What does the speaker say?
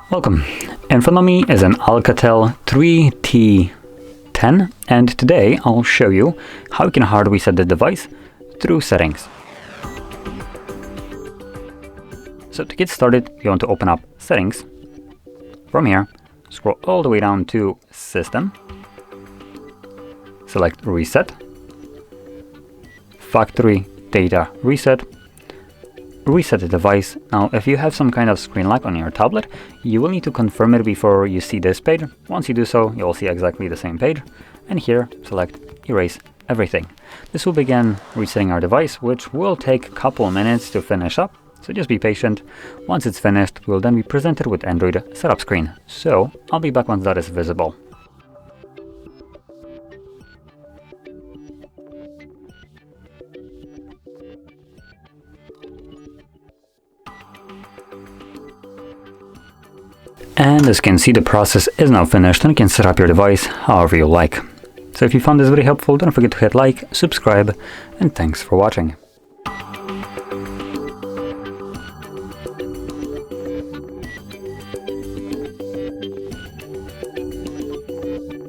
Welcome. In front of me is an Alcatel 3T10, and today I'll show you how you can hard reset the device through settings. So to get started, you want to open up settings. From here, scroll all the way down to system, select reset, factory data reset, reset the device. Now, if you have some kind of screen lock on your tablet, you will need to confirm it before you see this page. Once you do so, you'll see exactly the same page. And here, select erase everything. This will begin resetting our device, which will take a couple minutes to finish up. So just be patient. Once it's finished, we'll then be presented with Android setup screen. So I'll be back once that is visible. And as you can see, the process is now finished and you can set up your device however you like. So if you found this very helpful, don't forget to hit like, subscribe, and thanks for watching.